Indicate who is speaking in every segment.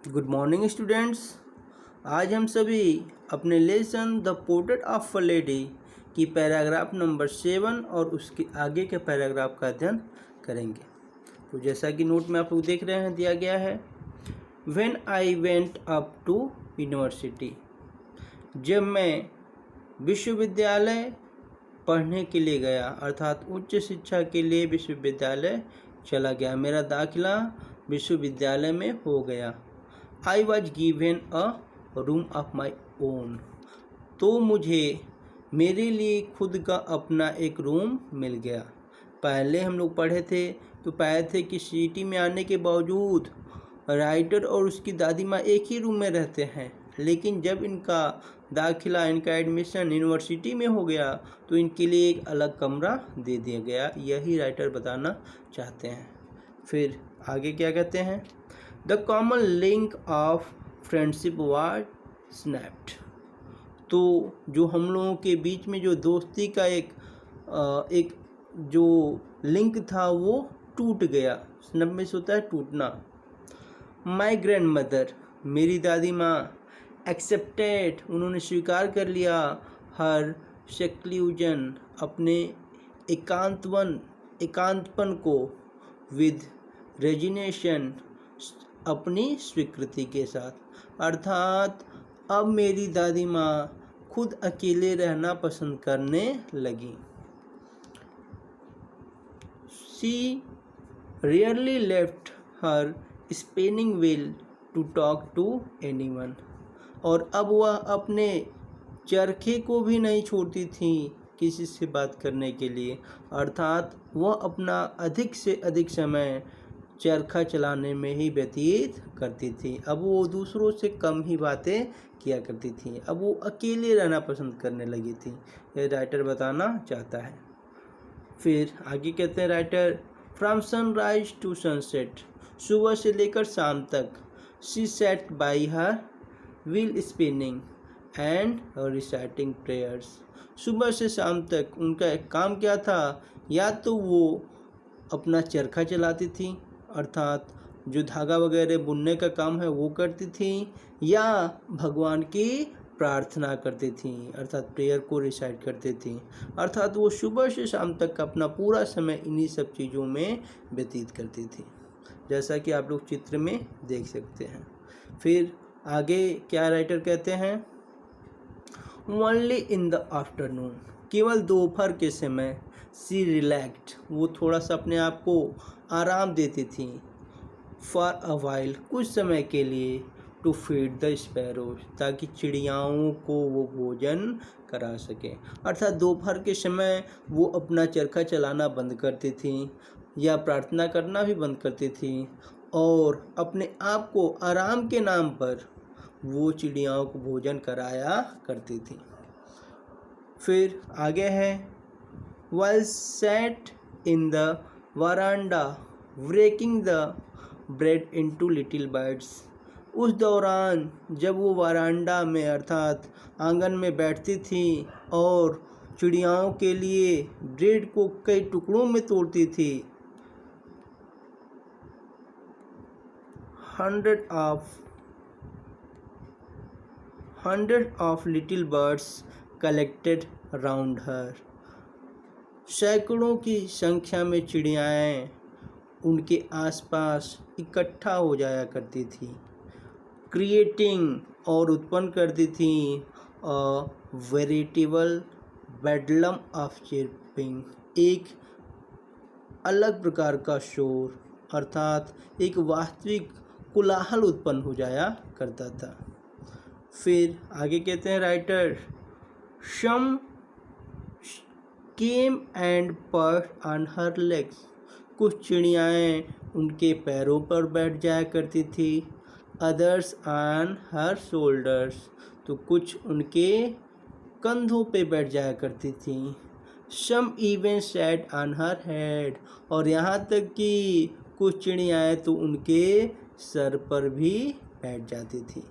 Speaker 1: Good morning students. आज हम सभी अपने lesson the portrait of a lady की पैराग्राफ नंबर 7 और उसके आगे के पैराग्राफ का अध्ययन करेंगे। तो जैसा कि नोट में आप लोग देख रहे हैं दिया गया है, when I went up to university, जब मैं विश्वविद्यालय पढ़ने के लिए गया अर्थात उच्च शिक्षा के लिए विश्वविद्यालय चला गया, मेरा दाखिला विश्वविद्यालय में हो गया। I was given a room of my own, तो मुझे मेरे लिए खुद का अपना एक रूम मिल गया। पहले हम लोग पढ़े थे तो पाए थे कि सिटी में आने के बावजूद राइटर और उसकी दादी माँ एक ही रूम में रहते हैं, लेकिन जब इनका दाखिला इनका एडमिशन यूनिवर्सिटी में हो गया तो इनके लिए एक अलग कमरा दे दिया गया। यही राइटर बताना चाहते हैं। फिर आगे क्या कहते हैं, the common link of friendship was snapped, तो जो हम लोगों के बीच में जो दोस्ती का एक जो लिंक था वो टूट गया। स्नैप में से होता है टूटना। माई ग्रैंड मदर, मेरी दादी माँ, एक्सेप्टेड, उन्होंने स्वीकार कर लिया, हर सेक्लूजन, अपने एकांतपन को, विद रेजिनेशन, अपनी स्वीकृति के साथ। अर्थात अब मेरी दादी माँ खुद अकेले रहना पसंद करने लगी। She rarely left her spinning wheel to talk to anyone, और अब वह अपने चरखे को भी नहीं छोड़ती थी किसी से बात करने के लिए। अर्थात वह अपना अधिक से अधिक समय चरखा चलाने में ही व्यतीत करती थी। अब वो दूसरों से कम ही बातें किया करती थी, अब वो अकेले रहना पसंद करने लगी थी। यह राइटर बताना चाहता है। फिर आगे कहते हैं writer, from sunrise to sunset, सुबह से लेकर शाम तक, she sat by her wheel spinning and reciting prayers, सुबह से शाम तक उनका एक काम क्या था, या तो वो अपना चरखा चलाती थी अर्थात जो धागा वगैरह बुनने का काम है वो करती थी, या भगवान की प्रार्थना करती थी अर्थात प्रेयर को रिसाइट करती थी। अर्थात वो सुबह से शाम तक अपना पूरा समय इन्हीं सब चीज़ों में व्यतीत करती थी, जैसा कि आप लोग चित्र में देख सकते हैं। फिर आगे क्या राइटर कहते हैं, ओनली इन द आफ्टरनून, केवल दोपहर के समय, सी रिलैक्स्ड, वो थोड़ा सा अपने आप को आराम देती थी, फॉर अ वाइल, कुछ समय के लिए, टू फीड द स्पैरोज, ताकि चिड़ियाओं को वो भोजन करा सके। अर्थात दोपहर के समय वो अपना चरखा चलाना बंद करती थी या प्रार्थना करना भी बंद करती थी, और अपने आप को आराम के नाम पर वो चिड़ियाओं को भोजन कराया करती थी। फिर आगे है, while sat in the veranda breaking the bread into little bites, उस दौरान जब वो वरांडा में अर्थात आंगन में बैठती थी और चिड़ियाओं के लिए ब्रेड को कई टुकड़ों में तोड़ती थी, hundred of little birds collected round her, सैकड़ों की संख्या में चिड़ियाएँ उनके आसपास इकट्ठा हो जाया करती थी, क्रिएटिंग, और उत्पन्न करती थी, अ वेरिटेबल बेडलम ऑफ चिर्पिंग, एक अलग प्रकार का शोर अर्थात एक वास्तविक कोलाहल उत्पन्न हो जाया करता था। फिर आगे कहते हैं राइटर, शम came and perch on her legs, कुछ चिड़ियाएँ उनके पैरों पर बैठ जाया करती थी, अदर्स ऑन हर शोल्डर्स, तो कुछ उनके कंधों पे बैठ जाया करती थी, some even sat on her head, और यहाँ तक कि कुछ चिड़ियाएँ तो उनके सर पर भी बैठ जाती थी।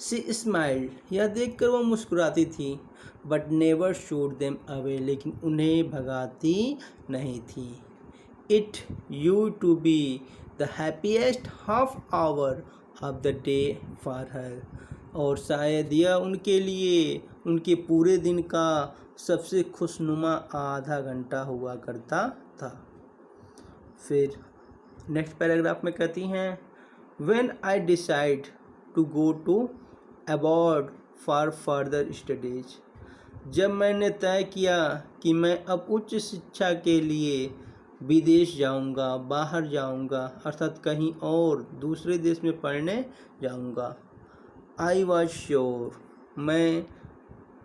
Speaker 1: सी स्माइल्ड, यह देखकर वह मुस्कुराती थी, but never shooed them away, लेकिन उन्हें भगाती नहीं थी। इट यू to be the happiest half hour of the day for her, और शायद यह उनके लिए उनके पूरे दिन का सबसे खुशनुमा आधा घंटा हुआ करता था। फिर नेक्स्ट पैराग्राफ में कहती हैं, when I decide to go to abroad for further studies, जब मैंने तय किया कि मैं अब उच्च शिक्षा के लिए विदेश जाऊंगा, बाहर जाऊंगा, अर्थात कहीं और दूसरे देश में पढ़ने जाऊंगा। आई वॉज श्योर, मैं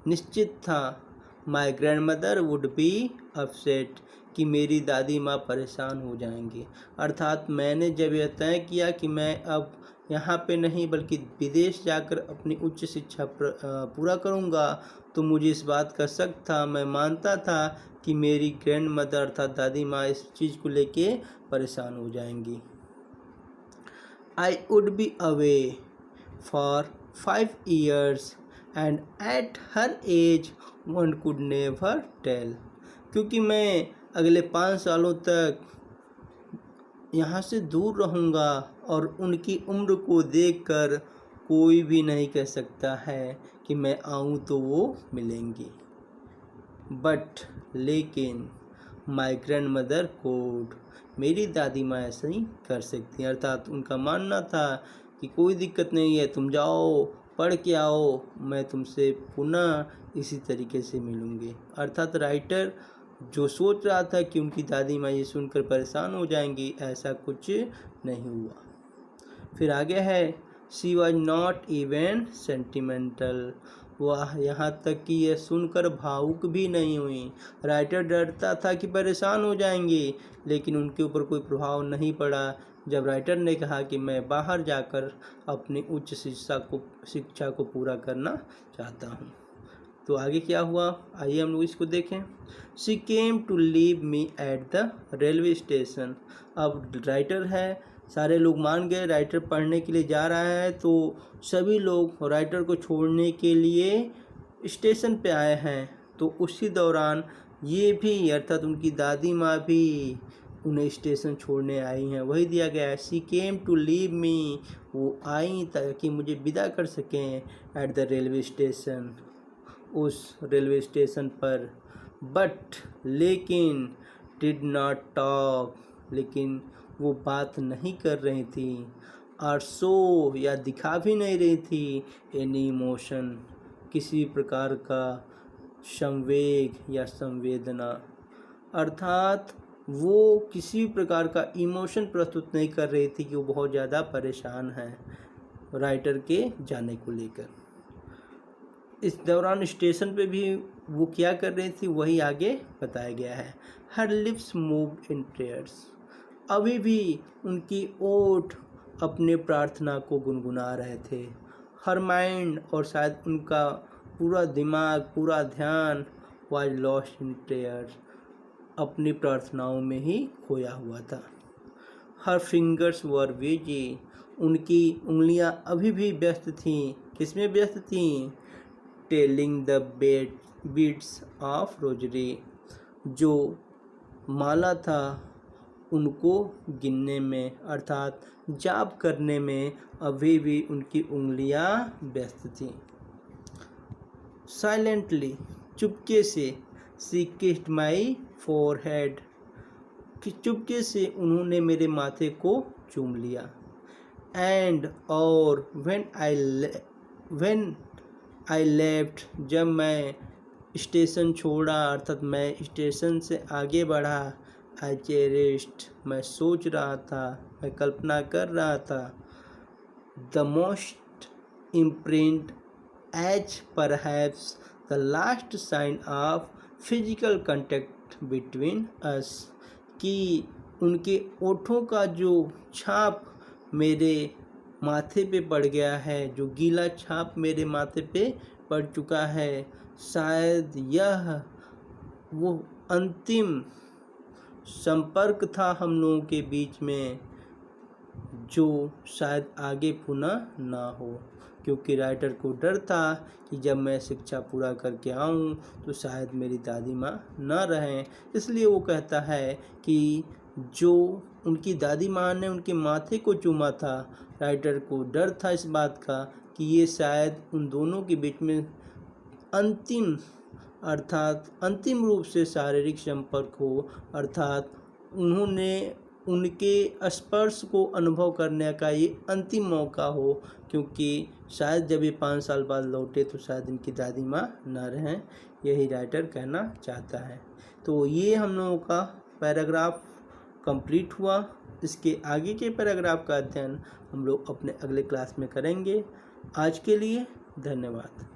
Speaker 1: निश्चित था, my grand mother would be upset, कि मेरी दादी माँ परेशान हो जाएंगी। अर्थात मैंने जब यह तय किया कि मैं अब यहाँ पे नहीं बल्कि विदेश जाकर अपनी उच्च शिक्षा पूरा करूँगा, तो मुझे इस बात का शक था, मैं मानता था कि मेरी ग्रैंड मदर अर्थात दादी माँ इस चीज़ को लेके परेशान हो जाएंगी। I would be away for 5 years and at her age one could never tell, क्योंकि मैं अगले 5 सालों तक यहाँ से दूर रहूँगा और उनकी उम्र को देखकर कोई भी नहीं कह सकता है कि मैं आऊँ तो वो मिलेंगी। बट लेकिन माई ग्रैंड मदर कोड, मेरी दादी माँ ऐसा ही कर सकती हैं, अर्थात उनका मानना था कि कोई दिक्कत नहीं है, तुम जाओ पढ़ के आओ, मैं तुमसे पुनः इसी तरीके से मिलूँगी। अर्थात राइटर जो सोच रहा था कि उनकी दादी माँ ये सुनकर परेशान हो जाएंगी, ऐसा कुछ नहीं हुआ। फिर आगे है, she was not even sentimental, वह यहाँ तक कि यह सुनकर भावुक भी नहीं हुई। राइटर डरता था कि परेशान हो जाएंगी, लेकिन उनके ऊपर कोई प्रभाव नहीं पड़ा जब राइटर ने कहा कि मैं बाहर जाकर अपनी उच्च शिक्षा को पूरा करना चाहता हूँ। तो आगे क्या हुआ, आइए हम लोग इसको देखें। She came to leave me at the railway station. अब राइटर है, सारे लोग मान गए राइटर पढ़ने के लिए जा रहा है, तो सभी लोग राइटर को छोड़ने के लिए स्टेशन पे आए हैं। तो उसी दौरान ये भी अर्थात उनकी दादी माँ भी उन्हें स्टेशन छोड़ने आई हैं। वही दिया गया है, she came to leave me, वो आई ताकि मुझे विदा कर सकें एट द रेलवे स्टेशन, उस रेलवे स्टेशन पर। बट लेकिन डिड नॉट टॉक, लेकिन वो बात नहीं कर रही थी। और सो या दिखा भी नहीं रही थी एनी इमोशन, किसी प्रकार का संवेग या संवेदना, अर्थात वो किसी प्रकार का इमोशन प्रस्तुत नहीं कर रही थी कि वो बहुत ज़्यादा परेशान है राइटर के जाने को लेकर। इस दौरान स्टेशन पे भी वो क्या कर रही थी वही आगे बताया गया है। हर लिप्स मूव इन प्रेयर्स, अभी भी उनकी ओठ अपने प्रार्थना को गुनगुना रहे थे। हर माइंड, और शायद उनका पूरा दिमाग, पूरा ध्यान वाज लॉस्ट इन प्रेयर, अपनी प्रार्थनाओं में ही खोया हुआ था। हर फिंगर्स वर बिजी, उनकी उंगलियां अभी भी व्यस्त थीं। किसमें व्यस्त थीं? Telling the beads of rosary, जो माला था उनको गिनने में, अर्थात जाप करने में अभी भी उनकी उंगलियां व्यस्त थीं। साइलेंटली, चुपके से, शी किस्ड माई फोरहेड, कि चुपके से उन्होंने मेरे माथे को चूम लिया। एंड और व्हेन आई लेफ्ट, जब मैं स्टेशन छोड़ा अर्थात मैं स्टेशन से आगे बढ़ा, आई चेरिश्ड, मैं सोच रहा था, मैं कल्पना कर रहा था, the moist imprint as perhaps the last sign of physical contact between us, कि उनके ओठों का जो छाप मेरे माथे पे पड़ गया है, जो गीला छाप मेरे माथे पे पड़ चुका है, शायद यह वो अंतिम संपर्क था हम लोगों के बीच में, जो शायद आगे पुनः ना हो। क्योंकि राइटर को डर था कि जब मैं शिक्षा पूरा करके आऊँ तो शायद मेरी दादी माँ न रहें, इसलिए वो कहता है कि जो उनकी दादी माँ ने उनके माथे को चूमा था, राइटर को डर था इस बात का कि ये शायद उन दोनों के बीच में अंतिम रूप से शारीरिक संपर्क हो, अर्थात उन्होंने उनके स्पर्श को अनुभव करने का ये अंतिम मौका हो, क्योंकि शायद जब ये 5 साल बाद लौटे तो शायद इनकी दादी माँ न रहें, यही राइटर कहना चाहता है। तो ये हम लोगों का पैराग्राफ कंप्लीट हुआ। इसके आगे के पैराग्राफ का अध्ययन हम लोग अपने अगले क्लास में करेंगे। आज के लिए धन्यवाद।